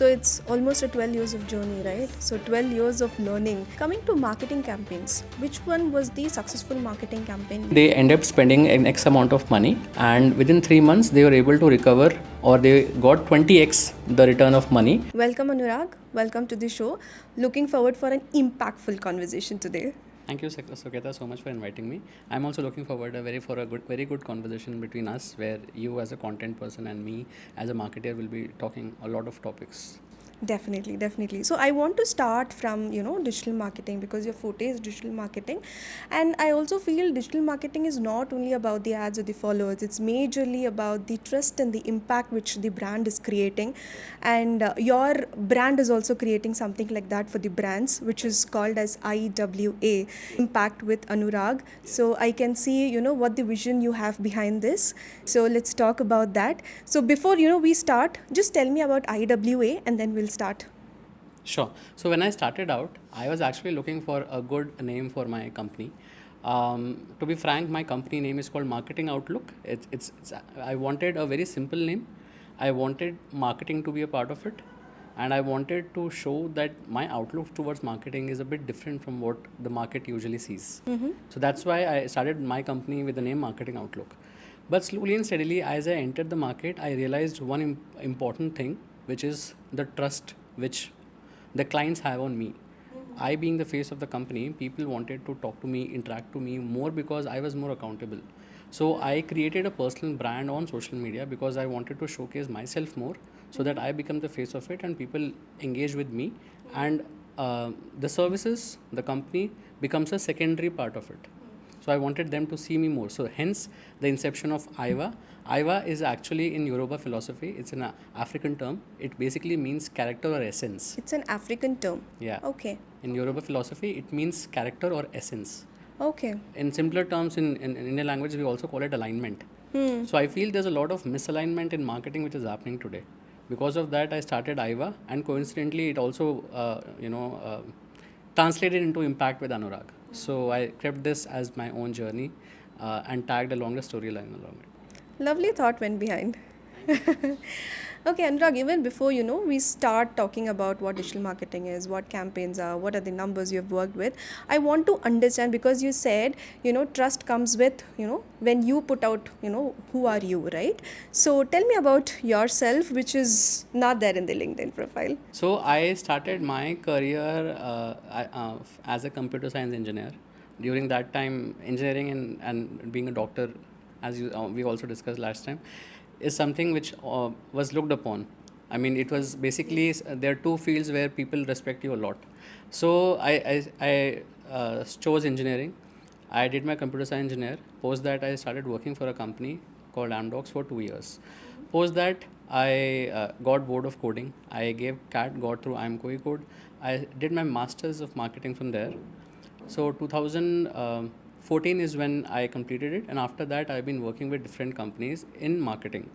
So it's almost a 12 years of journey, right? So 12 years of learning. Coming to marketing campaigns, which one was the successful marketing campaign? They end up spending an X amount of money, and within 3 months they were able to recover, or they got 20x the return of money. Welcome Anurag. Welcome to the show. Looking forward for an impactful conversation today. Thank you, Sukhita, so much for inviting me. I'm also looking forward for a very good conversation between us, where you as a content person and me as a marketer will be talking a lot of topics. Definitely. So I want to start from, digital marketing, because your forte is digital marketing. And I also feel digital marketing is not only about the ads or the followers, it's majorly about the trust and the impact which the brand is creating. And your brand is also creating something like that for the brands, which is called as IWA, Impact with Anurag. So I can see, what the vision you have behind this. So let's talk about that. So before, we start, just tell me about IWA and then we'll start. Sure. So when I started out, I was actually looking for a good name for my company. To be frank, my company name is called Marketing Outlook. I wanted a very simple name. I wanted marketing to be a part of it, and I wanted to show that my outlook towards marketing is a bit different from what the market usually sees. So that's why I started my company with the name Marketing Outlook. But slowly and steadily, as I entered the market, I realized one important thing, which is the trust which the clients have on me. I, being the face of the company, people wanted to talk to me, interact to me more, because I was more accountable. So I created a personal brand on social media because I wanted to showcase myself more, so that I become the face of it and people engage with me, and the services, the company becomes a secondary part of it. So I wanted them to see me more. So hence the inception of IVA. IVA is actually in Yoruba philosophy. It's an African term. It basically means character or essence. It's an African term. Yeah. Okay. In Yoruba philosophy, it means character or essence. Okay. In simpler terms, in Indian language, we also call it alignment. So I feel there's a lot of misalignment in marketing which is happening today. Because of that, I started IVA, and coincidentally, it also, translated into Impact with Anurag. So I kept this as my own journey, and tagged along the storyline along it. Lovely thought went behind. Okay, Anurag, even before, we start talking about what digital marketing is, what campaigns are, what are the numbers you've worked with, I want to understand, because you said, trust comes with, when you put out, who are you, right? So tell me about yourself, which is not there in the LinkedIn profile. So I started my career as a computer science engineer. During that time, engineering and being a doctor, as we also discussed last time, is something which was looked upon. I mean, it was basically, there are two fields where people respect you a lot. So I chose engineering. I did my computer science engineer. Post that, I started working for a company called Amdocs for 2 years. Post that, I got bored of coding. I gave CAT, got through IMCOE code. I did my masters of marketing from there. So 2014 is when I completed it, and after that I've been working with different companies in marketing.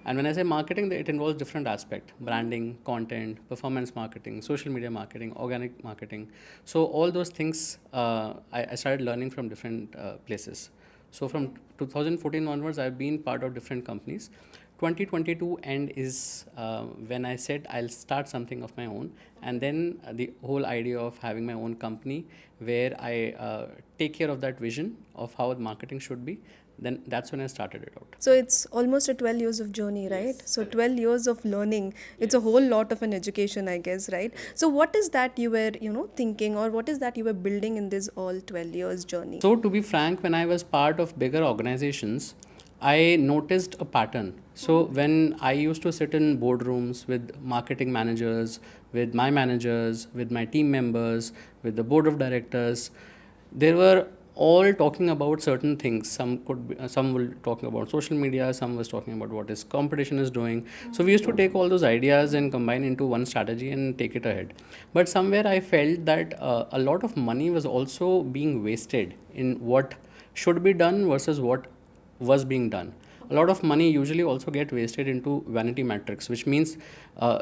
And when I say marketing, it involves different aspects: branding, content, performance marketing, social media marketing, organic marketing. So all those things I started learning from different places. So from 2014 onwards, I've been part of different companies. 2022 end is when I said I'll start something of my own, and then the whole idea of having my own company where I take care of that vision of how marketing should be, then that's when I started it out. So it's almost a 12 years of journey, right? Yes. So 12 years of learning. It's a whole lot of an education, I guess, right? So what is that you were, thinking, or what is that you were building in this all 12 years journey? So to be frank, when I was part of bigger organizations, I noticed a pattern. So when I used to sit in boardrooms with marketing managers, with my managers, with my team members, with the board of directors, there were all talking about certain things. Some will talking about social media, some was talking about what is competition is doing. So we used to take all those ideas and combine into one strategy and take it ahead. But somewhere I felt that a lot of money was also being wasted in what should be done versus what was being done. A lot of money usually also get wasted into vanity metrics, which means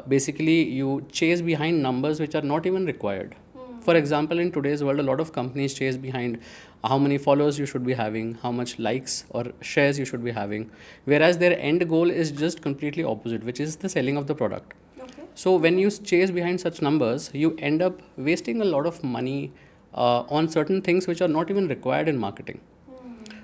basically you chase behind numbers which are not even required. For example, in today's world, a lot of companies chase behind how many followers you should be having, how much likes or shares you should be having, whereas their end goal is just completely opposite, which is the selling of the product. Okay. So when you chase behind such numbers, you end up wasting a lot of money on certain things which are not even required in marketing.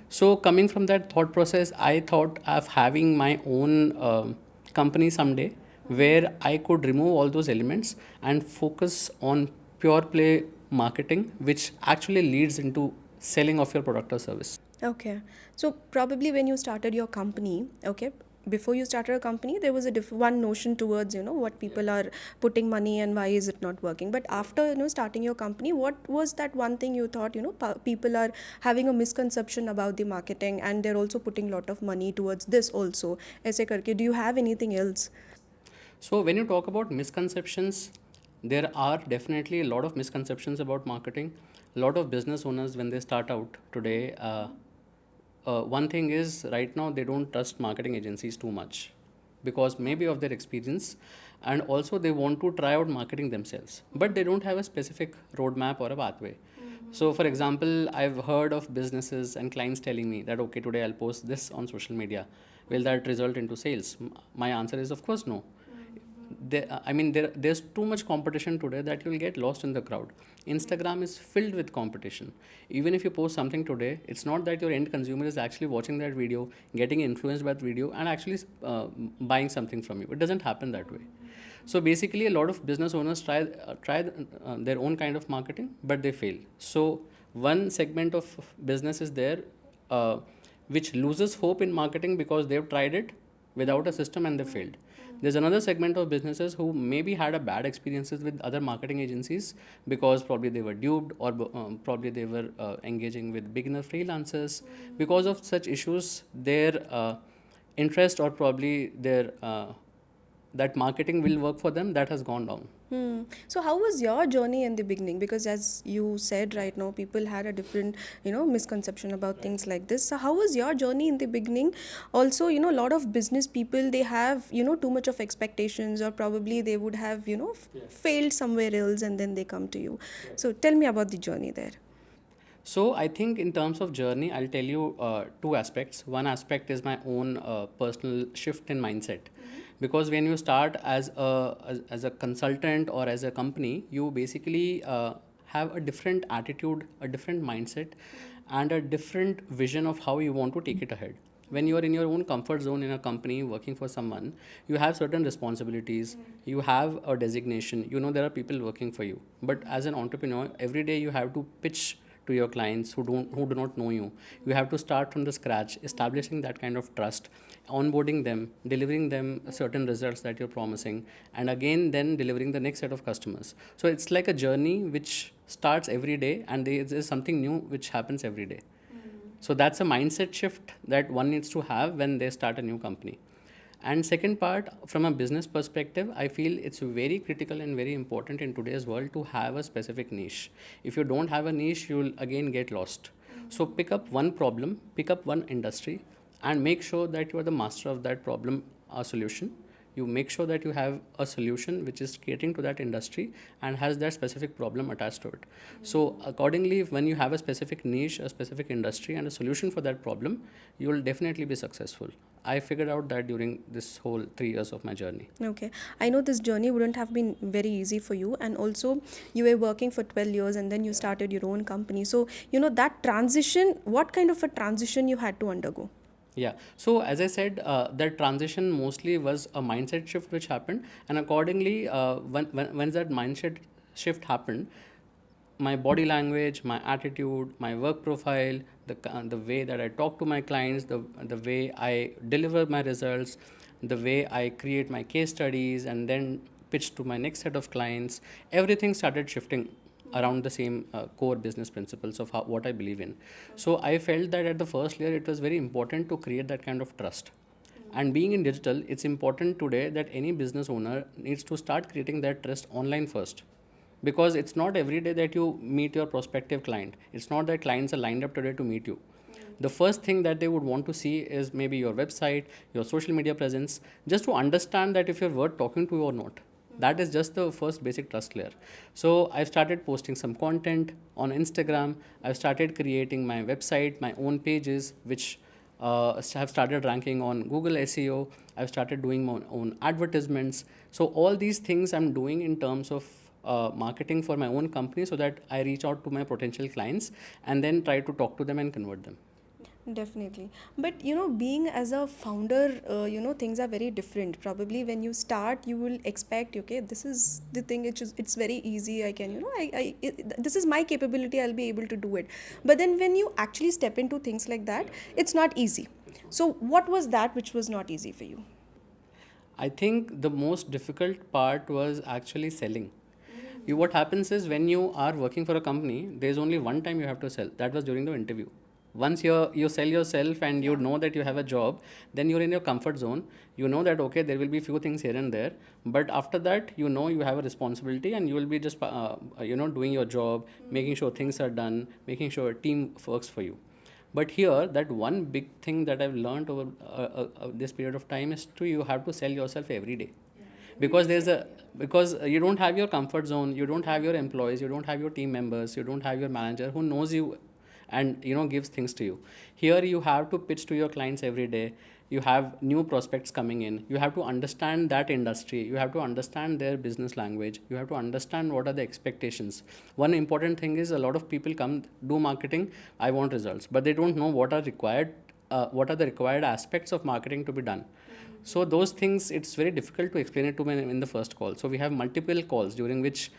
So coming from that thought process, I thought of having my own company someday where I could remove all those elements and focus on pure play marketing, which actually leads into selling of your product or service. Okay. So probably when you started your company, okay, before you started a company, there was a one notion towards, what people are putting money and why is it not working. But after, starting your company, what was that one thing you thought, people are having a misconception about the marketing and they're also putting a lot of money towards this also. Aise karke, do you have anything else? So when you talk about misconceptions, there are definitely a lot of misconceptions about marketing. A lot of business owners, when they start out today, one thing is right now they don't trust marketing agencies too much because maybe of their experience, and also they want to try out marketing themselves, but they don't have a specific roadmap or a pathway. So, for example, I've heard of businesses and clients telling me that, okay, today I'll post this on social media. Will that result into sales? My answer is, of course, no. There's too much competition today that you'll get lost in the crowd. Instagram is filled with competition. Even if you post something today, it's not that your end consumer is actually watching that video, getting influenced by that video, and actually buying something from you. It doesn't happen that way. So basically, a lot of business owners try their own kind of marketing, but they fail. So one segment of business is there which loses hope in marketing because they've tried it without a system and they failed. There's another segment of businesses who maybe had a bad experiences with other marketing agencies because probably they were duped or probably they were engaging with beginner freelancers. Because of such issues, their interest or probably their that marketing will work for them, that has gone down. So how was your journey in the beginning? Because as you said right now, people had a different, misconception about things like this. So how was your journey in the beginning? Also, a lot of business people, they have, too much of expectations, or probably they would have, failed somewhere else and then they come to you. So tell me about the journey there. So I think in terms of journey, I'll tell you two aspects. One aspect is my own personal shift in mindset, because when you start as a consultant or as a company, you basically have a different attitude, a different mindset, and a different vision of how you want to take it ahead. When you are in your own comfort zone in a company working for someone, you have certain responsibilities, you have a designation, there are people working for you. But as an entrepreneur, every day you have to pitch to your clients who do not know you. You have to start from the scratch, establishing that kind of trust, onboarding them, delivering them certain results that you're promising, and again then delivering the next set of customers. So it's like a journey which starts every day, and there is something new which happens every day. So that's a mindset shift that one needs to have when they start a new company. And second part, from a business perspective, I feel it's very critical and very important in today's world to have a specific niche. If you don't have a niche, you'll again get lost. So pick up one problem, pick up one industry, and make sure that you are the master of that problem or solution. You make sure that you have a solution which is catering to that industry and has that specific problem attached to it. So accordingly, when you have a specific niche, a specific industry, and a solution for that problem, you will definitely be successful. I figured out that during this whole 3 years of my journey. Okay. I know this journey wouldn't have been very easy for you. And also, you were working for 12 years and then you started your own company. So, that transition, what kind of a transition you had to undergo? Yeah. So as I said, that transition mostly was a mindset shift which happened, and accordingly, when that mindset shift happened, my body language, my attitude, my work profile, the way that I talk to my clients, the way I deliver my results, the way I create my case studies, and then pitch to my next set of clients, everything started shifting around the same core business principles of what I believe in. So I felt that at the first layer, it was very important to create that kind of trust. And being in digital, it's important today that any business owner needs to start creating that trust online first. Because it's not every day that you meet your prospective client. It's not that clients are lined up today to meet you. The first thing that they would want to see is maybe your website, your social media presence, just to understand that if you're worth talking to or not. That is just the first basic trust layer. So I've started posting some content on Instagram. I've started creating my website, my own pages, which have started ranking on Google SEO. I've started doing my own advertisements. So all these things I'm doing in terms of marketing for my own company, so that I reach out to my potential clients and then try to talk to them and convert them. Definitely. But being as a founder, things are very different. Probably when you start, you will expect, okay, this is the thing, it's very easy. I can, this is my capability, I'll be able to do it. But then when you actually step into things like that, it's not easy. So, what was that which was not easy for you? I think the most difficult part was actually selling. What happens is when you are working for a company, there's only one time you have to sell. That was during the interview. Once you sell yourself and you know that you have a job, then you're in your comfort zone. You know that okay, there will be few things here and there, but after that, you know you have a responsibility and you will be just doing your job, making sure things are done, making sure a team works for you. But here, that one big thing that I've learned over this period of time is you have to sell yourself every day, because you don't have your comfort zone, you don't have your employees, you don't have your team members, you don't have your manager who knows you and gives things to you. Here you have to pitch to your clients every day. You have new prospects coming in, you have to understand that industry, you have to understand their business language, you have to understand what are the expectations. One important thing is, a lot of people come do marketing, I want results, but they don't know what are required, what are the required aspects of marketing to be done. So those things, it's very difficult to explain it to me in the first call. So we have multiple calls during which,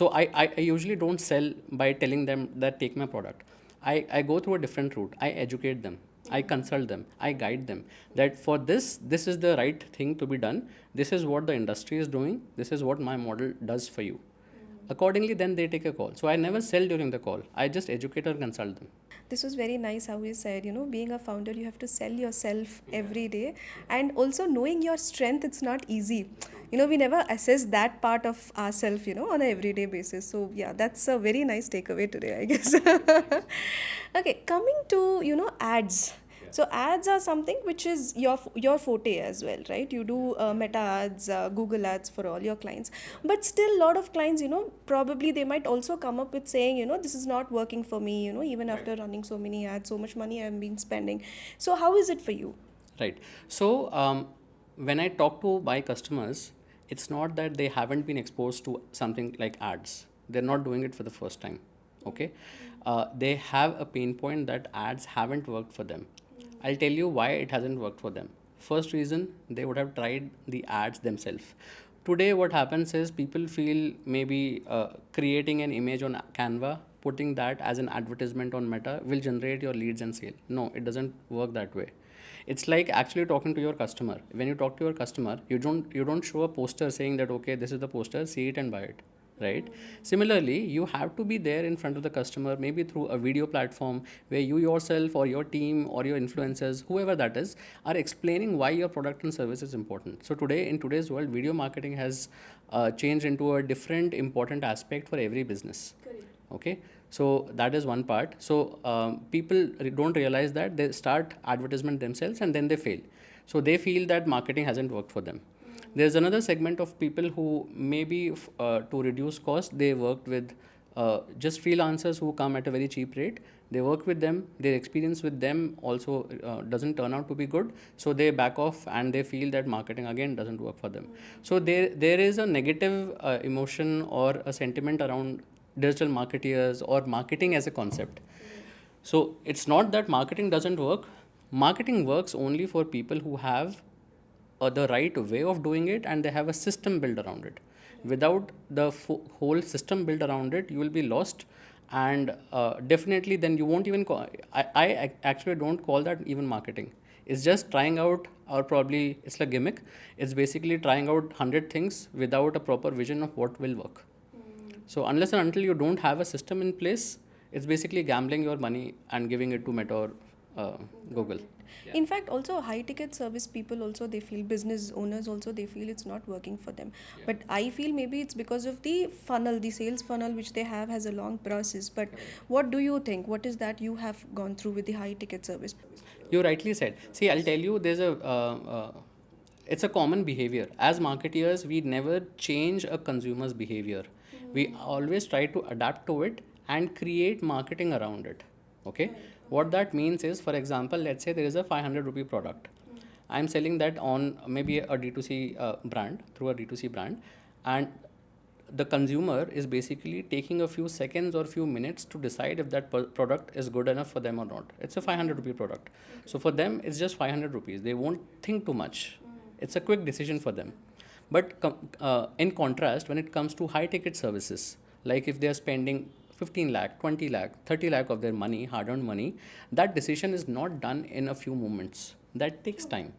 I usually don't sell by telling them that take my product. I go through a different route. I educate them. I consult them. I guide them that for this is the right thing to be done. This is what the industry is doing. This is what my model does for you. Accordingly, then they take a call. So I never sell during the call. I just educate or consult them. This was very nice how you said, being a founder, you have to sell yourself every day. And also knowing your strength, it's not easy. We never assess that part of ourselves, on an everyday basis. So, yeah, that's a very nice takeaway today, I guess. Okay, coming to, ads. So ads are something which is your forte as well, right? You do meta ads, Google ads for all your clients, but still a lot of clients, probably they might also come up with saying, this is not working for me, even after running so many ads, so much money I've been spending. So how is it for you? Right. So when I talk to my customers, it's not that they haven't been exposed to something like ads. They're not doing it for the first time. Okay. They have a pain point that ads haven't worked for them. I'll tell you why it hasn't worked for them. First reason, they would have tried the ads themselves. Today, what happens is people feel maybe creating an image on Canva, putting that as an advertisement on Meta will generate your leads and sale. No, it doesn't work that way. It's like actually talking to your customer. When you talk to your customer, you don't show a poster saying that okay, this is the poster, see it and buy it, right? Similarly, you have to be there in front of the customer, maybe through a video platform where you yourself or your team or your influencers, whoever that is, are explaining why your product and service is important. So today, in today's world, video marketing has changed into a different important aspect for every business. Correct. Okay, so that is one part. So people don't realize that they start advertisement themselves and then they fail. So they feel that marketing hasn't worked for them. There's another segment of people who maybe to reduce cost, they worked with just freelancers who come at a very cheap rate. They work with them, their experience with them also doesn't turn out to be good, so they back off and they feel that marketing again doesn't work for them. So there is a negative emotion or a sentiment around digital marketeers or marketing as a concept. So it's not that marketing doesn't work. Marketing works only for people who have the right way of doing it and they have a system built around it. Without the whole system built around it, you will be lost, and definitely then you won't even call. I actually don't call that even marketing. It's just trying out, or probably it's a gimmick. It's basically trying out 100 things without a proper vision of what will work. So unless and until you don't have a system in place, it's basically gambling your money and giving it to Meta or Google. In fact, also high ticket service people also, they feel, business owners also, they feel it's not working for them. But I feel maybe it's because of the funnel, the sales funnel which they have has a long process. But what do you think? What is that you have gone through with the high ticket service? You rightly said. See, I'll tell you, it's a common behavior. As marketeers, we never change a consumer's behavior. We always try to adapt to it and create marketing around it. Okay. What that means is, for example, let's say there is a 500 rupee product. I'm selling that on maybe a D2C brand, through a D2C brand, and the consumer is basically taking a few seconds or few minutes to decide if that product is good enough for them or not. It's a 500 rupee product. So for them, it's just 500 rupees. They won't think too much. It's a quick decision for them. But in contrast, when it comes to high ticket services, like if they are spending 15 lakh, 20 lakh, 30 lakh of their money, hard earned money, that decision is not done in a few moments. That takes time.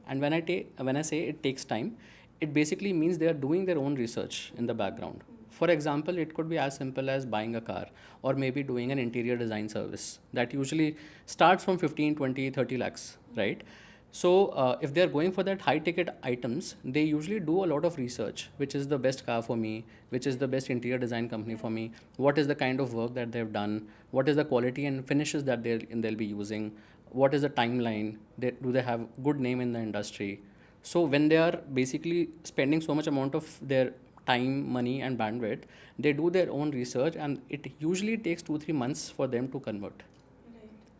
And when I say it takes time, it basically means they are doing their own research in the background. For example, it could be as simple as buying a car or maybe doing an interior design service that usually starts from 15, 20, 30 lakhs, right? So if they're going for that high ticket items, they usually do a lot of research. Which is the best car for me? Which is the best interior design company for me? What is the kind of work that they've done? What is the quality and finishes that they'll be using? What is the timeline? Do they have good name in the industry? So when they are basically spending so much amount of their time, money, and bandwidth, they do their own research, and it usually takes 2-3 months for them to convert.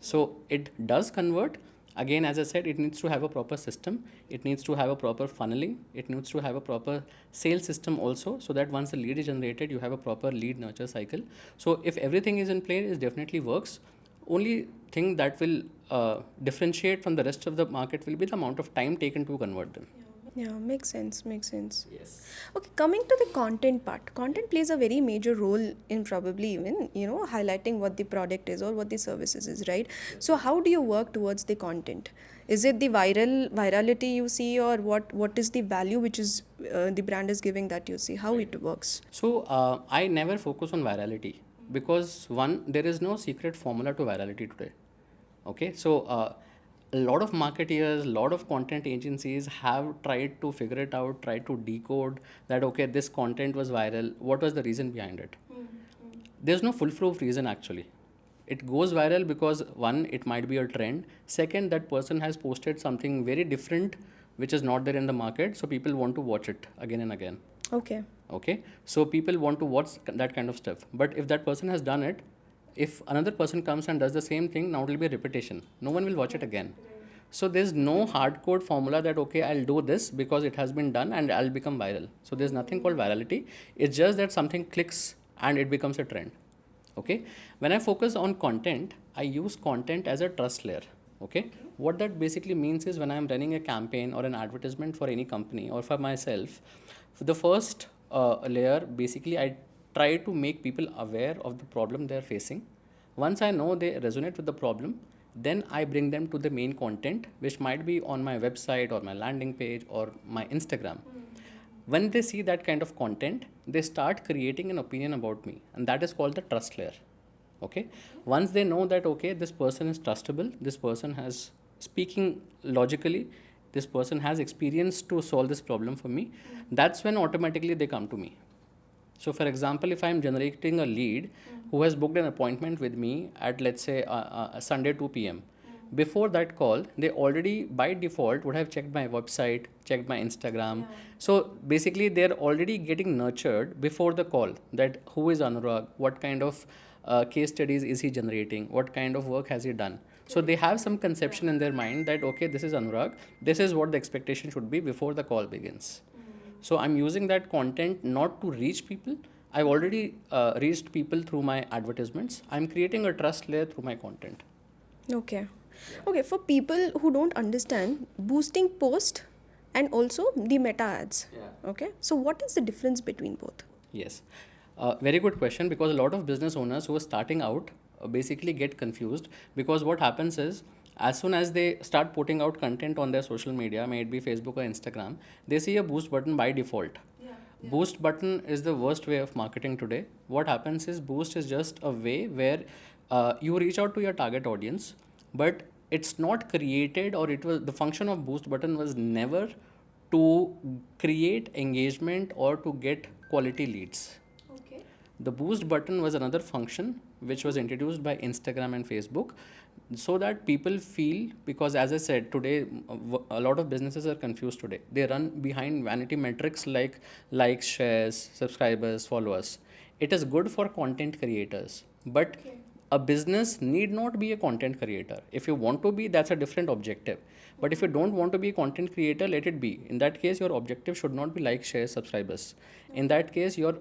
So it does convert. Again, as I said, it needs to have a proper system. It needs to have a proper funneling. It needs to have a proper sales system also, so that once the lead is generated, you have a proper lead nurture cycle. So if everything is in place, it definitely works. Only thing that will differentiate from the rest of the market will be the amount of time taken to convert them. Yeah, makes sense, makes sense. Yes. Okay, coming to the content part. Content plays a very major role in probably even, highlighting what the product is or what the services is, right? So how do you work towards the content? Is it the virality you see, or what is the value which is the brand is giving that you see? How it works? So I never focus on virality because one, there is no secret formula to virality today. Okay, so a lot of marketeers, a lot of content agencies have tried to figure it out, tried to decode that, okay, this content was viral. What was the reason behind it? There's no foolproof reason actually. It goes viral because one, it might be a trend. Second, that person has posted something very different which is not there in the market. So people want to watch it again and again. Okay. Okay. So people want to watch that kind of stuff. But if that person has done it, if another person comes and does the same thing, now it will be a repetition. No one will watch it again. So there's no hard code formula that, okay, I'll do this because it has been done and I'll become viral. So there's nothing called virality. It's just that something clicks and it becomes a trend. Okay. When I focus on content, I use content as a trust layer. Okay. What that basically means is when I'm running a campaign or an advertisement for any company or for myself, for the first layer, basically I try to make people aware of the problem they're facing. Once I know they resonate with the problem, then I bring them to the main content, which might be on my website or my landing page or my Instagram. When they see that kind of content, they start creating an opinion about me, and that is called the trust layer. Okay. Once they know that, okay, this person is trustable, this person has speaking logically, this person has experience to solve this problem for me, that's when automatically they come to me. So for example, if I'm generating a lead who has booked an appointment with me at, let's say, Sunday 2 p.m. Before that call, they already by default would have checked my website, checked my Instagram. Yeah. So basically, they're already getting nurtured before the call, that who is Anurag, what kind of case studies is he generating, what kind of work has he done. So they have some conception in their mind that, okay, this is Anurag, this is what the expectation should be before the call begins. So I'm using that content not to reach people. I've already reached people through my advertisements. I'm creating a trust layer through my content. Okay. Okay, for people who don't understand, boosting post and also the meta ads. Yeah. Okay. So what is the difference between both? Yes. Very good question, because a lot of business owners who are starting out basically get confused, because what happens is, as soon as they start putting out content on their social media, may it be Facebook or Instagram, they see a boost button by default. Yeah. Boost button is the worst way of marketing today. What happens is, boost is just a way where you reach out to your target audience, but it's not created, or it was, the function of boost button was never to create engagement or to get quality leads. Okay. The boost button was another function which was introduced by Instagram and Facebook, so that people feel, because as I said, today a lot of businesses are confused today. They run behind vanity metrics like likes, shares, subscribers, followers. It is good for content creators, but a business need not be a content creator. If you want to be, that's a different objective. But if you don't want to be a content creator, let it be. In that case, your objective should not be like, share, subscribers. In that case, your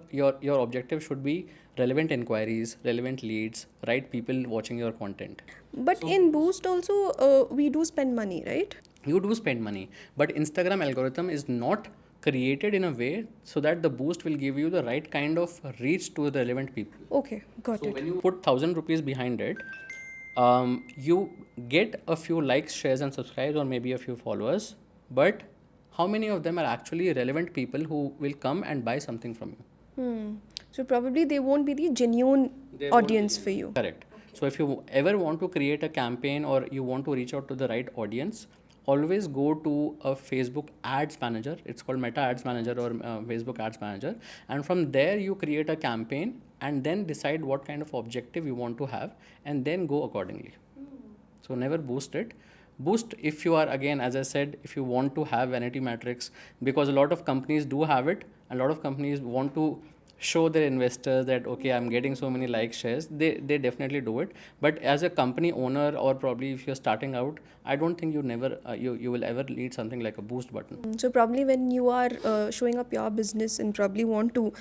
objective should be relevant inquiries, relevant leads, right people watching your content. But in Boost also, we do spend money, right? You do spend money, but Instagram algorithm is not created in a way so that the boost will give you the right kind of reach to the relevant people. Okay, got So it. when you put 1,000 rupees behind it, you get a few likes, shares, and subscribes, or maybe a few followers. But how many of them are actually relevant people who will come and buy something from you? So probably they won't be the genuine audience for you. Correct. So if you ever want to create a campaign or you want to reach out to the right audience, always go to a Facebook ads manager. It's called Meta Ads Manager or Facebook Ads Manager. And from there, you create a campaign and then decide what kind of objective you want to have and then go accordingly. So never boost it. Boost if you are, again, as I said, if you want to have vanity metrics, because a lot of companies do have it. A lot of companies want to show their investors that, okay, I'm getting so many likes, shares. They definitely do it. But as a company owner, or probably if you're starting out, I don't think you will ever lead something like a boost button. So probably when you are showing up your business and probably want to,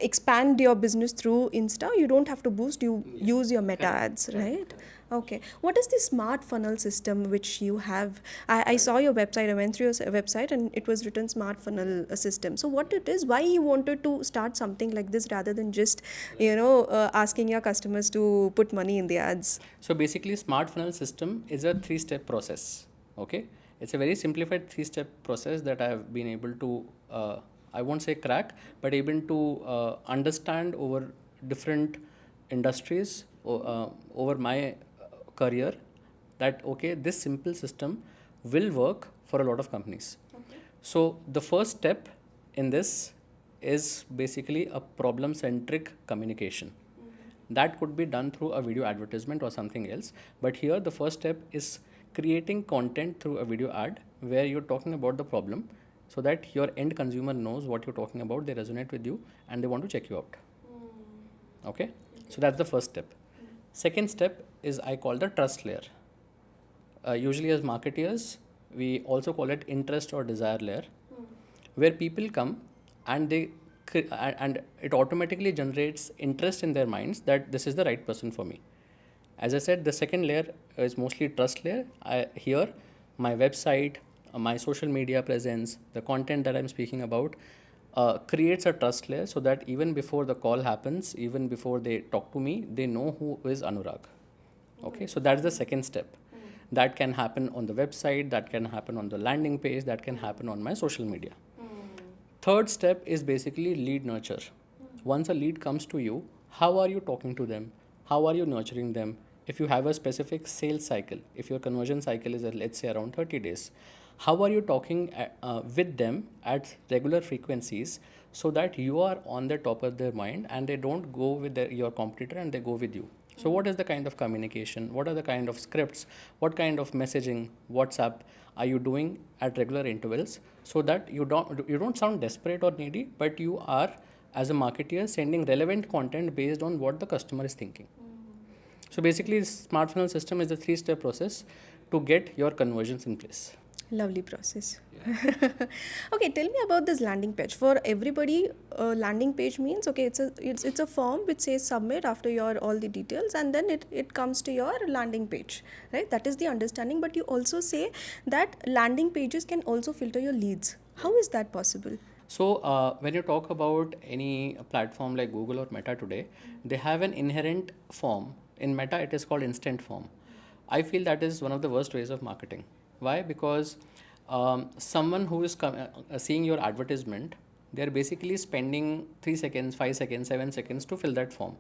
expand your business through Insta, you don't have to boost. You use your Meta ads, right? Okay. What is the smart funnel system which you have? I saw your website. I went through your website and it was written smart funnel system. So what it is? Why you wanted to start something like this rather than just asking your customers to put money in the ads? So basically, smart funnel system is a 3-step process. Okay, it's a very simplified 3-step process that I have been able to, I won't say crack, but able to understand over different industries over my career. That okay, this simple system will work for a lot of companies. Okay. So the first step in this is basically a problem-centric communication. That could be done through a video advertisement or something else. But here the first step is creating content through a video ad where you're talking about the problem so that your end consumer knows what you're talking about, they resonate with you, and they want to check you out. Okay? So that's the first step. Second step is I call the trust layer. Usually as marketeers, we also call it interest or desire layer, where people come and and it automatically generates interest in their minds that this is the right person for me. As I said, the second layer is mostly trust layer. Here, my website, my social media presence, the content that I'm speaking about creates a trust layer so that even before the call happens, even before they talk to me, they know who is Anurag. Okay, so that's the second step. That can happen on the website, that can happen on the landing page, that can happen on my social media. Third step is basically lead nurture. Once a lead comes to you, how are you talking to them? How are you nurturing them? If you have a specific sales cycle, if your conversion cycle is, let's say, around 30 days, how are you talking with them at regular frequencies so that you are on the top of their mind and they don't go with your competitor and they go with you? So what is the kind of communication? What are the kind of scripts? What kind of messaging, WhatsApp are you doing at regular intervals so that you don't sound desperate or needy, but you are, as a marketer, sending relevant content based on what the customer is thinking. So basically, smart funnel system is a 3-step process to get your conversions in place. Lovely process. Yeah. Okay, tell me about this landing page. For everybody, landing page means okay, it's a form which says submit after your all the details, and then it comes to your landing page, right? That is the understanding. But you also say that landing pages can also filter your leads. How is that possible? So when you talk about any platform like Google or Meta today, they have an inherent form. In Meta, it is called instant form. I feel that is one of the worst ways of marketing. Why? Because someone who is seeing your advertisement, they're basically spending 3 seconds, 5 seconds, 7 seconds to fill that form.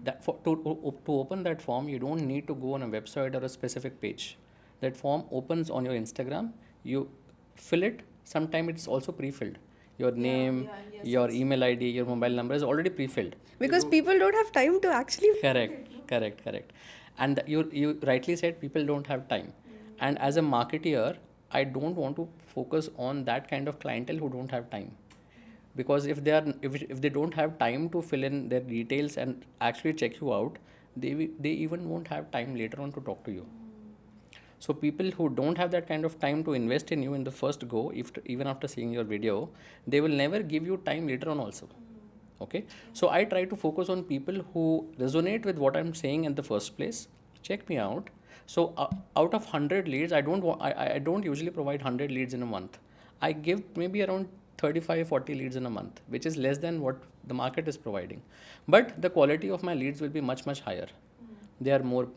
To open that form, you don't need to go on a website or a specific page. That form opens on your Instagram, you fill it. Sometimes it's also pre-filled. Your name, your email ID, your mobile number is already pre-filled. Because people don't have time to actually... Correct. And you rightly said people don't have time. And as a marketeer, I don't want to focus on that kind of clientele who don't have time. because if they don't have time to fill in their details and actually check you out, they even won't have time later on to talk to you. So people who don't have that kind of time to invest in you in the first go, if even after seeing your video, they will never give you time later on also. Okay, so I try to focus on people who resonate with what I'm saying in the first place. Check me out. So out of 100 leads, I don't usually provide 100 leads in a month. I give maybe around 35-40 leads in a month, which is less than what the market is providing. But the quality of my leads will be much higher. They are more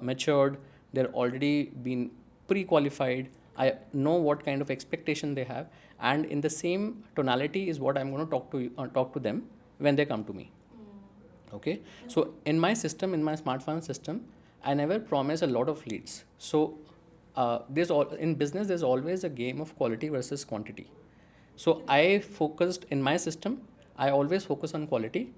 matured. They're already been pre-qualified. I know what kind of expectation they have, and in the same tonality is what I'm going to talk to them when they come to me. Okay, so in my system, in my smart funnel system, I never promise a lot of leads. So in business there's always a game of quality versus quantity. So I focused in my system, I always focus on quality,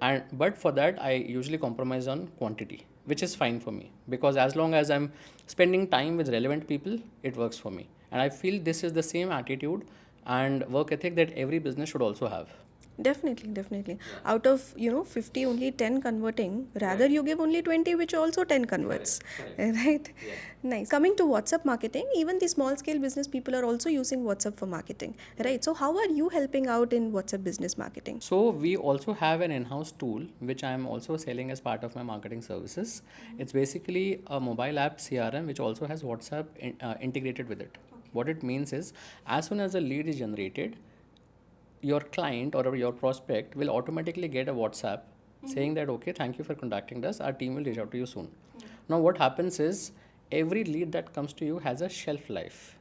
and but for that I usually compromise on quantity, which is fine for me, because as long as I'm spending time with relevant people, it works for me. And I feel this is the same attitude and work ethic that every business should also have. Definitely, definitely. Out of 50, only 10 converting. Rather, you give only 20, which also 10 converts. Right? Nice. Coming to WhatsApp marketing, even the small scale business people are also using WhatsApp for marketing. Right? So, how are you helping out in WhatsApp business marketing? So we also have an in-house tool which I am also selling as part of my marketing services. It's basically a mobile app CRM which also has WhatsApp integrated with it. What it means is, as soon as a lead is generated, your client or your prospect will automatically get a WhatsApp saying that, okay, thank you for contacting us, our team will reach out to you soon. Now what happens is, every lead that comes to you has a shelf life.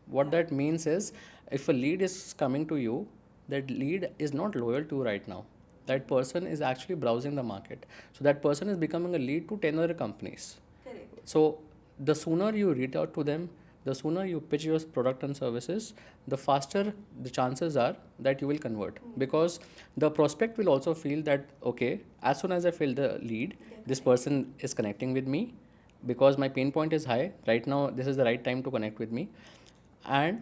What that means is, if a lead is coming to you, that lead is not loyal to you right now. That person is actually browsing the market. So that person is becoming a lead to 10 other companies. So the sooner you reach out to them, the sooner you pitch your product and services, the faster the chances are that you will convert. Because the prospect will also feel that, okay, as soon as I fill the lead, this person is connecting with me because my pain point is high. Right now, this is the right time to connect with me. And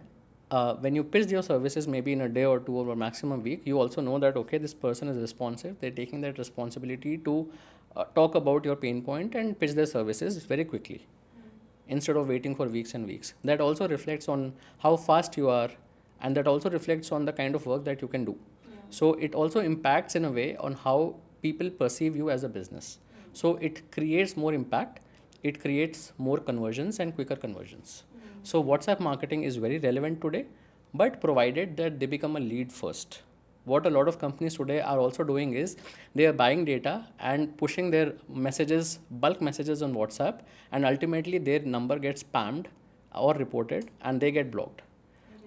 when you pitch your services maybe in a day or two or maximum week, you also know that, okay, this person is responsive. They're taking that responsibility to talk about your pain point and pitch their services very quickly instead of waiting for weeks and weeks. That also reflects on how fast you are, and that also reflects on the kind of work that you can do. So it also impacts in a way on how people perceive you as a business. So it creates more impact, it creates more conversions and quicker conversions. So WhatsApp marketing is very relevant today, but provided that they become a lead first. What a lot of companies today are also doing is, they are buying data and pushing their messages, bulk messages on WhatsApp, and ultimately their number gets spammed or reported and they get blocked.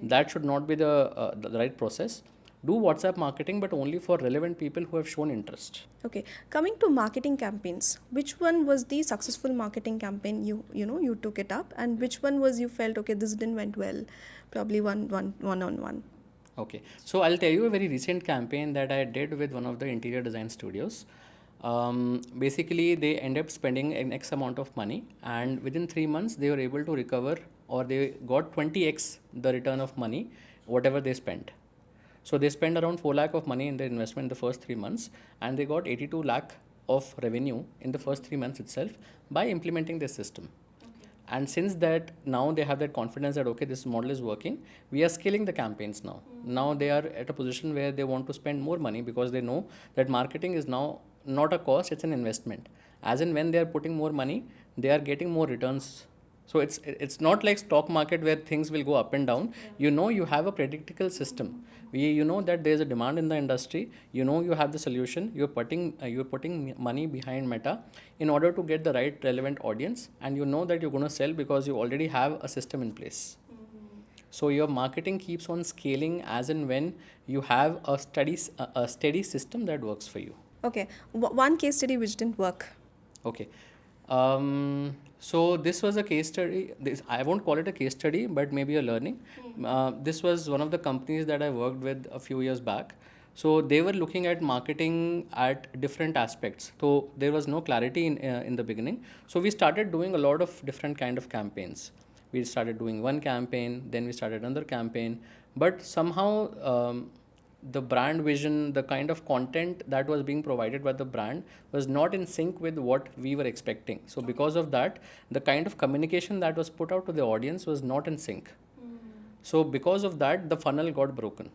That should not be the right process. Do WhatsApp marketing, but only for relevant people who have shown interest. Okay, coming to marketing campaigns, which one was the successful marketing campaign you took it up, and which one was you felt, okay, this didn't went well, probably one on one. Okay, so I'll tell you a very recent campaign that I did with one of the interior design studios. Basically, they end up spending an X amount of money, and within 3 months, they were able to recover, or they got 20x the return of money, whatever they spent. So they spent around 4 lakh of money in their investment in the first 3 months, and they got 82 lakh of revenue in the first 3 months itself by implementing this system. And since that, now they have that confidence that, okay, this model is working, we are scaling the campaigns now. Now they are at a position where they want to spend more money, because they know that marketing is now not a cost, it's an investment. As in, when they are putting more money, they are getting more returns. So it's not like stock market where things will go up and down. You know, you have a predictable system. You know that there is a demand in the industry. You know, you have the solution. You're putting money behind Meta in order to get the right relevant audience, and you know that you're going to sell because you already have a system in place. So your marketing keeps on scaling as and when you have a steady system that works for you. Okay, one case study which didn't work. Okay. So this was a case study. I won't call it a case study, but maybe a learning. This was one of the companies that I worked with a few years back. So they were looking at marketing at different aspects. So there was no clarity in the beginning. So we started doing a lot of different kind of campaigns. We started doing one campaign, then we started another campaign. But somehow the brand vision, the kind of content that was being provided by the brand was not in sync with what we were expecting. So because of that, the kind of communication that was put out to the audience was not in sync. So because of that, the funnel got broken.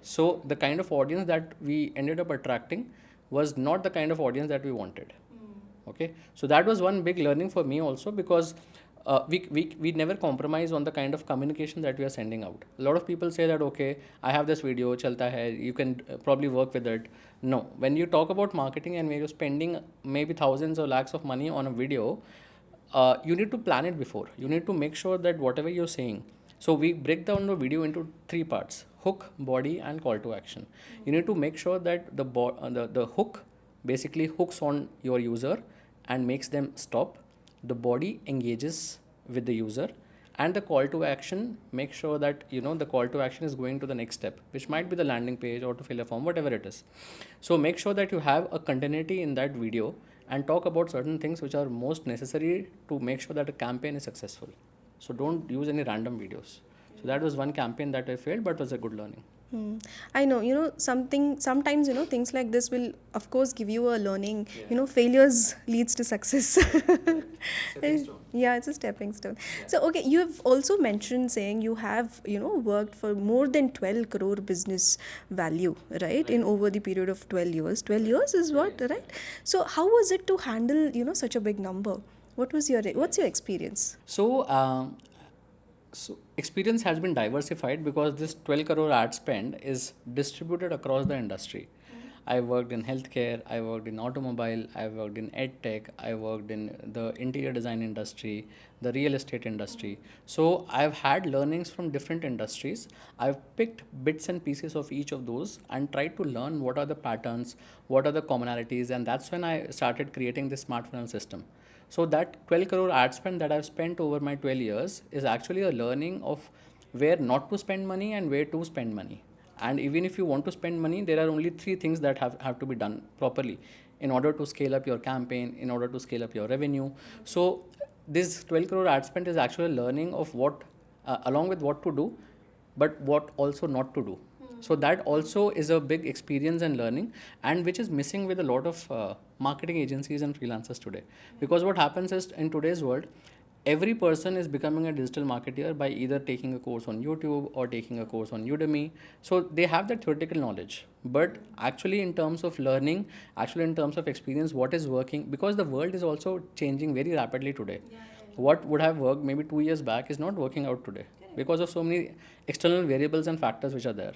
So the kind of audience that we ended up attracting was not the kind of audience that we wanted. Okay, so that was one big learning for me also, because we never compromise on the kind of communication that we are sending out. A lot of people say that, okay, I have this video, chalta hai, you can probably work with it. No, when you talk about marketing and when you're spending maybe thousands or lakhs of money on a video, you need to plan it before. You need to make sure that whatever you're saying. So we break down the video into three parts: hook, body, and call to action. You need to make sure that the hook basically hooks on your user and makes them stop. The body engages with the user, and the call to action makes sure that the call to action is going to the next step, which might be the landing page or to fill a form, whatever it is. So make sure that you have a continuity in that video and talk about certain things which are most necessary to make sure that a campaign is successful. So don't use any random videos. So that was one campaign that I failed, but was a good learning. I know, sometimes, things like this will, of course, give you a learning. Failures leads to success. Yeah, it's a stepping stone. Yeah. So, okay, you have also mentioned saying you have, worked for more than 12 crore business value, right? In over the period of 12 years. 12 years is what, right? So, how was it to handle, such a big number? What's your experience? So experience has been diversified because this 12 crore ad spend is distributed across the industry. I worked in healthcare, I worked in automobile, I worked in edtech, I worked in the interior design industry, the real estate industry. So I've had learnings from different industries. I've picked bits and pieces of each of those and tried to learn what are the patterns, what are the commonalities, and that's when I started creating this smart funnel system. So that 12 crore ad spend that I've spent over my 12 years is actually a learning of where not to spend money and where to spend money. And even if you want to spend money, there are only three things that have to be done properly in order to scale up your campaign, in order to scale up your revenue. So this 12 crore ad spend is actually a learning of what, along with what to do, but what also not to do. So that also is a big experience and learning, and which is missing with a lot of marketing agencies and freelancers today. Because what happens is, in today's world, every person is becoming a digital marketer by either taking a course on YouTube or taking a course on Udemy. So they have that theoretical knowledge, but actually in terms of learning, actually in terms of experience, what is working, because the world is also changing very rapidly today. What would have worked maybe 2 years back is not working out today because of so many external variables and factors which are there.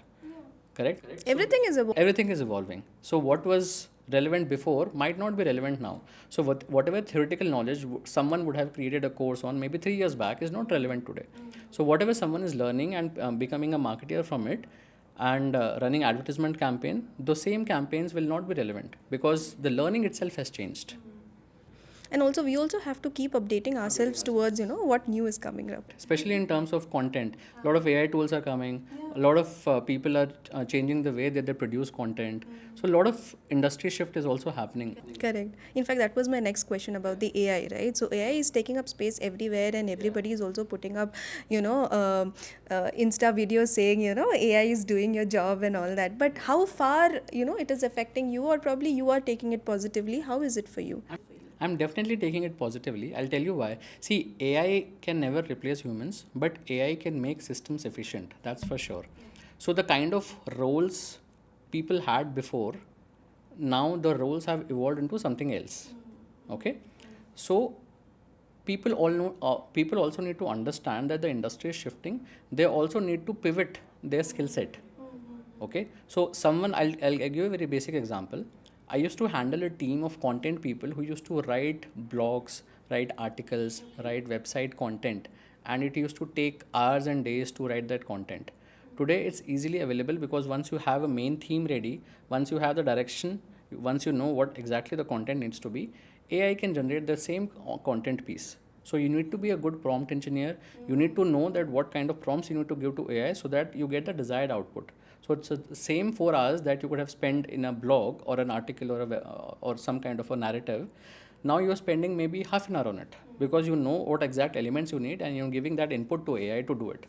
Correct? Everything is evolving. Everything is evolving. So what was relevant before might not be relevant now. So whatever theoretical knowledge someone would have created a course on maybe 3 years back is not relevant today. So whatever someone is learning and becoming a marketer from it and running advertisement campaign, those same campaigns will not be relevant because the learning itself has changed. And also, we also have to keep updating ourselves towards, what new is coming up. Especially in terms of content. A lot of AI tools are coming. A lot of people are changing the way that they produce content. So a lot of industry shift is also happening. Correct. In fact, that was my next question about the AI, right? So AI is taking up space everywhere, and everybody is also putting up, Insta videos saying, AI is doing your job and all that. But how far, it is affecting you, or probably you are taking it positively? How is it for you? I'm definitely taking it positively. I'll tell you why. See, AI can never replace humans, but AI can make systems efficient. That's for sure. So the kind of roles people had before, now the roles have evolved into something else. Okay? So people also need to understand that the industry is shifting. They also need to pivot their skill set. Okay? So I'll give you a very basic example. I used to handle a team of content people who used to write blogs, write articles, write website content, and it used to take hours and days to write that content. Today it's easily available because once you have a main theme ready, once you have the direction, once you know what exactly the content needs to be, AI can generate the same content piece. So you need to be a good prompt engineer. You need to know that what kind of prompts you need to give to AI so that you get the desired output. So it's the same 4 hours that you could have spent in a blog or an article or some kind of a narrative. Now you're spending maybe half an hour on it because you know what exact elements you need and you're giving that input to AI to do it.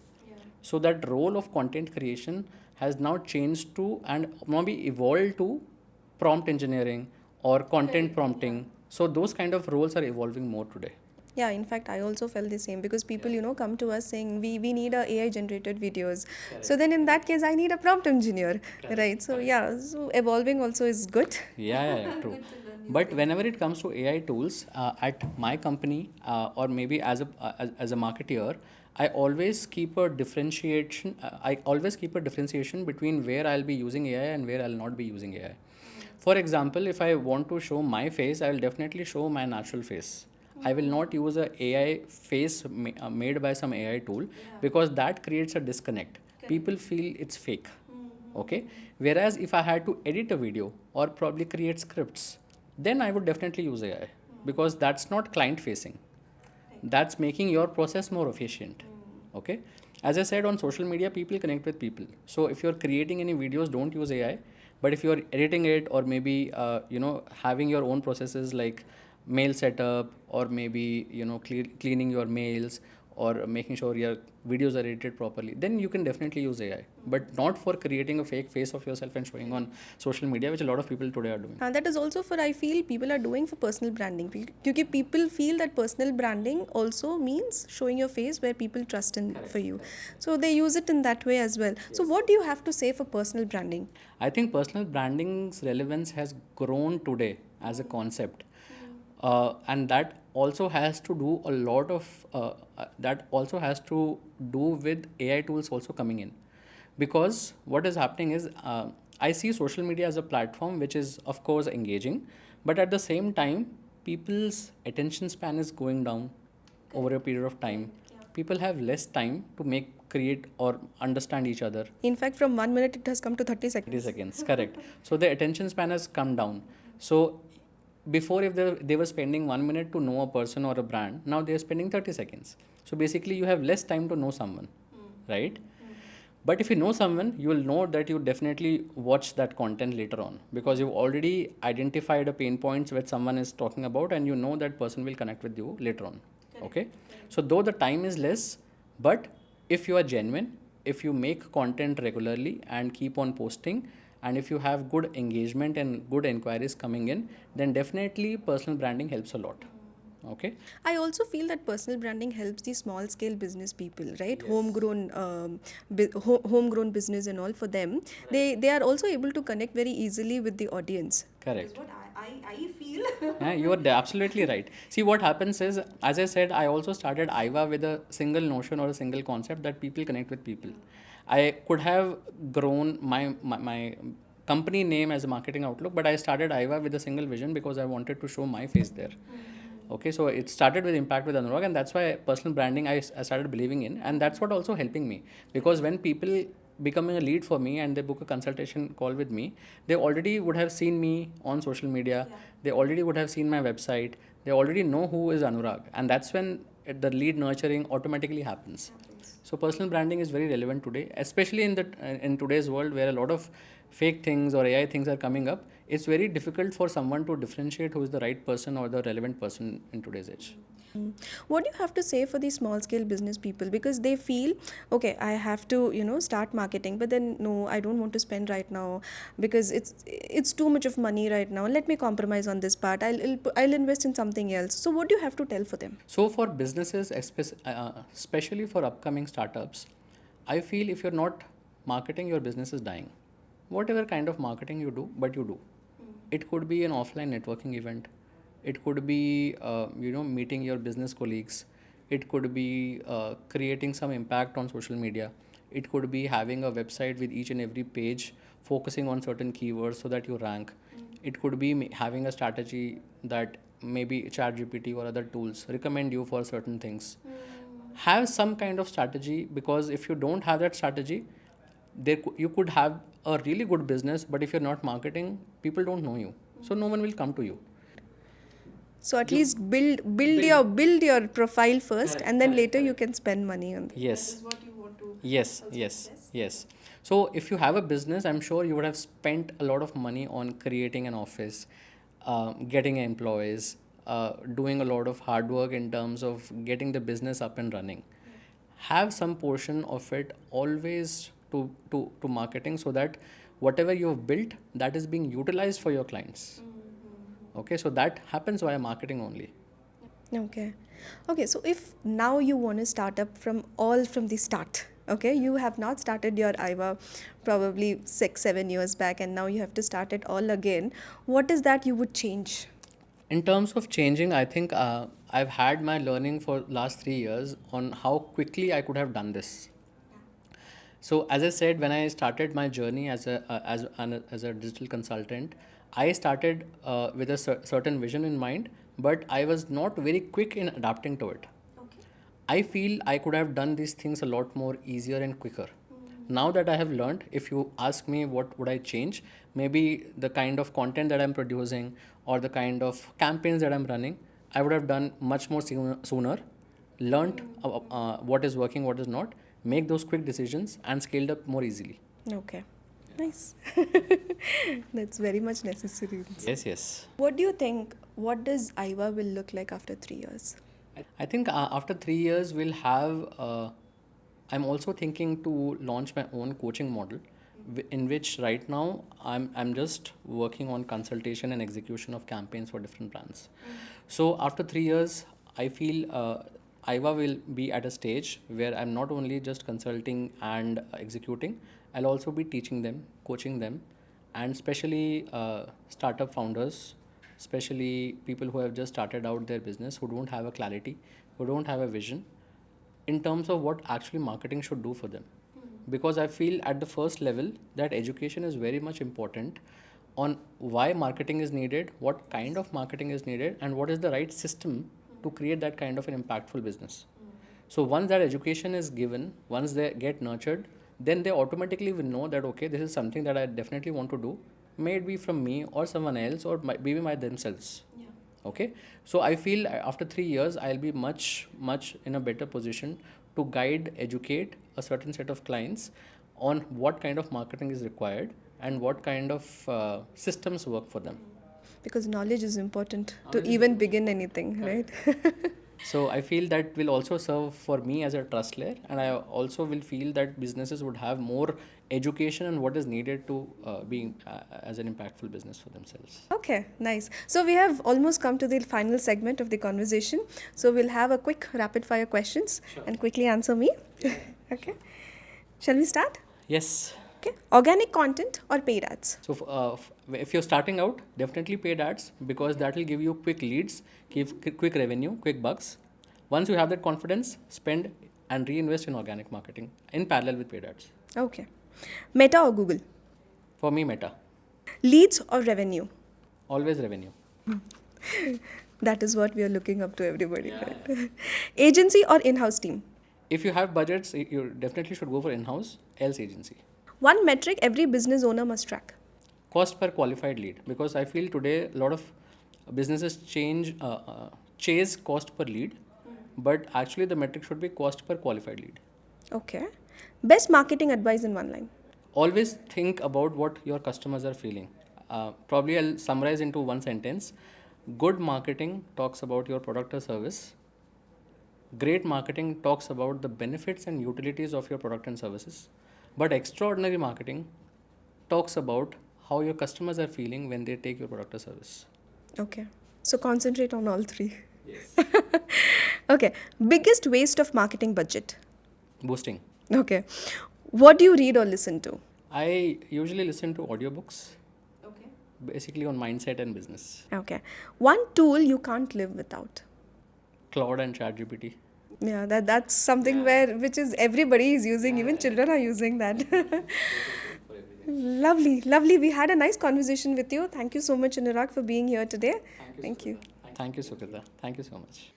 So that role of content creation has now changed to and maybe evolved to prompt engineering or content prompting. So those kind of roles are evolving more today. Yeah, in fact, I also felt the same because people, come to us saying we need a AI generated videos. So then in that case, I need a prompt engineer, right? So yeah, so evolving also is good. Yeah, true. But whenever it comes to AI tools, at my company or maybe as a marketeer, I always keep a differentiation. I always keep a differentiation between where I'll be using AI and where I'll not be using AI. For example, if I want to show my face, I will definitely show my natural face. I will not use a AI face made by some AI tool because that creates a disconnect. People feel it's fake. Okay. Whereas if I had to edit a video or probably create scripts, then I would definitely use AI because that's not client facing. That's making your process more efficient. Okay. As I said, on social media, people connect with people. So if you're creating any videos, don't use AI. But if you're editing it or maybe having your own processes like mail setup or maybe cleaning your mails or making sure your videos are edited properly, then you can definitely use AI, but not for creating a fake face of yourself and showing on social media, which a lot of people today are doing. And that is also for, I feel, people are doing for personal branding. Because people feel that personal branding also means showing your face where people trust in for you. So they use it in that way as well. So what do you have to say for personal branding? I think personal branding's relevance has grown today as a concept, and that also has to do a lot of that also has to do with AI tools also coming in, because what is happening is I see social media as a platform which is of course engaging, but at the same time people's attention span is going down over a period of time. People have less time to create or understand each other. In fact, from 1 minute, it has come to 30 seconds. 30 seconds, correct. So the attention span has come down. So before, if they were spending 1 minute to know a person or a brand, now they are spending 30 seconds. So basically, you have less time to know someone, right? But if you know someone, you will know that you definitely watch that content later on because you've already identified a pain points which someone is talking about, and you know that person will connect with you later on. Okay. So though the time is less, but if you are genuine, if you make content regularly and keep on posting, and if you have good engagement and good inquiries coming in, then definitely personal branding helps a lot. Okay. I also feel that personal branding helps the small scale business people, right? Homegrown, homegrown business and all for them. They are also able to connect very easily with the audience. Correct. Is what I feel. Yeah, you are absolutely right. See, what happens is, as I said, I also started IVA with a single notion or a single concept that people connect with people. I could have grown my company name as a marketing outlook, but I started IVA with a single vision because I wanted to show my face there. Okay, so it started with impact with Anurag, and that's why personal branding I started believing in, and that's what also helping me, because when people becoming a lead for me and they book a consultation call with me, they already would have seen me on social media, they already would have seen my website, they already know who is Anurag, and that's when the lead nurturing automatically happens. So personal branding is very relevant today, especially in today's world where a lot of fake things or AI things are coming up. It's very difficult for someone to differentiate who is the right person or the relevant person in today's age. What do you have to say for these small scale business people? Because they feel, okay, I have to, start marketing, but then no, I don't want to spend right now because it's too much of money right now. Let me compromise on this part. I'll invest in something else. So what do you have to tell for them? So for businesses, especially for upcoming startups, I feel if you're not marketing, your business is dying. Whatever kind of marketing you do, but you do. It could be an offline networking event. It could be, meeting your business colleagues. It could be creating some impact on social media. It could be having a website with each and every page focusing on certain keywords so that you rank. It could be having a strategy that maybe ChatGPT or other tools recommend you for certain things. Have some kind of strategy, because if you don't have that strategy, you could have a really good business, but if you're not marketing, people don't know you, so no one will come to you. So at least build your profile first, and then later you can spend money on that. Yes. That is what you want to Yes, also yes, suggest. yes. So if you have a business, I'm sure you would have spent a lot of money on creating an office, getting employees, doing a lot of hard work in terms of getting the business up and running. have some portion of it always to marketing, so that whatever you've built, that is being utilized for your clients. Okay, so that happens via marketing only. Okay. Okay, so if now you want to start up from the start, okay, you have not started your IVA probably 6 7 years back, and now you have to start it all again, what is that you would change? In terms of changing, I think I've had my learning for last 3 years on how quickly I could have done this. So as I said, when I started my journey as a digital consultant, I started with a certain vision in mind, but I was not very quick in adapting to it. I feel I could have done these things a lot more easier and quicker. Now that I have learned, if you ask me what would I change, maybe the kind of content that I'm producing or the kind of campaigns that I'm running, I would have done much more sooner, learned what is working, what is not, make those quick decisions and scaled up more easily. Okay, nice. That's very much necessary. Yes, yes. What do you think? What does IVA will look like after 3 years? I think after 3 years, we'll have. I'm also thinking to launch my own coaching model, in which right now I'm just working on consultation and execution of campaigns for different brands. So after 3 years, I feel IVA will be at a stage where I'm not only just consulting and executing, I'll also be teaching them, coaching them, and especially startup founders, especially people who have just started out their business, who don't have a clarity, who don't have a vision in terms of what actually marketing should do for them. Because I feel at the first level that education is very much important on why marketing is needed, what kind of marketing is needed, and what is the right system to create that kind of an impactful business. So once that education is given, once they get nurtured, then they automatically will know that okay, this is something that I definitely want to do, may it be from me or someone else or maybe by themselves. Okay, so I feel after 3 years I'll be much in a better position to guide, educate a certain set of clients on what kind of marketing is required and what kind of systems work for them. Because knowledge is important to even begin anything, right? So I feel that will also serve for me as a trust layer, and I also will feel that businesses would have more education on what is needed to be as an impactful business for themselves. Okay, nice. So we have almost come to the final segment of the conversation. So we'll have a quick rapid fire questions and quickly answer me. Okay. Shall we start? Yes. Okay. Organic content or paid ads? So if you're starting out, definitely paid ads, because that will give you quick leads, give quick revenue, quick bucks. Once you have that confidence, spend and reinvest in organic marketing in parallel with paid ads. Okay. Meta or Google? For me, Meta. Leads or revenue? Always revenue. That is what we are looking up to everybody. Right? Agency or in-house team? If you have budgets, you definitely should go for in-house, else agency. One metric every business owner must track. Cost per qualified lead, because I feel today a lot of businesses chase cost per lead, but actually the metric should be cost per qualified lead. Okay. Best marketing advice in one line. Always think about what your customers are feeling. Probably I'll summarize into one sentence. Good marketing talks about your product or service. Great marketing talks about the benefits and utilities of your product and services. But extraordinary marketing talks about how your customers are feeling when they take your product or service. Okay. So concentrate on all three. Yes. Okay. Biggest waste of marketing budget. Boosting. Okay. What do you read or listen to? I usually listen to audiobooks. Okay. Basically on mindset and business. Okay. One tool you can't live without. Cloud and ChatGPT. Yeah, that's something which is everybody is using, even children are using that. Lovely, lovely. We had a nice conversation with you. Thank you so much, Anurag, for being here today. Thank you. Thank you, Sukhita. Thank you so much.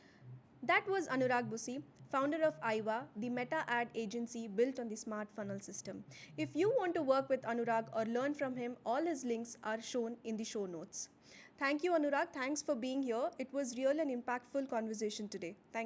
That was Anurag Busi, founder of IVA, the meta ad agency built on the smart funnel system. If you want to work with Anurag or learn from him, all his links are shown in the show notes. Thank you, Anurag. Thanks for being here. It was real and impactful conversation today. Thank you.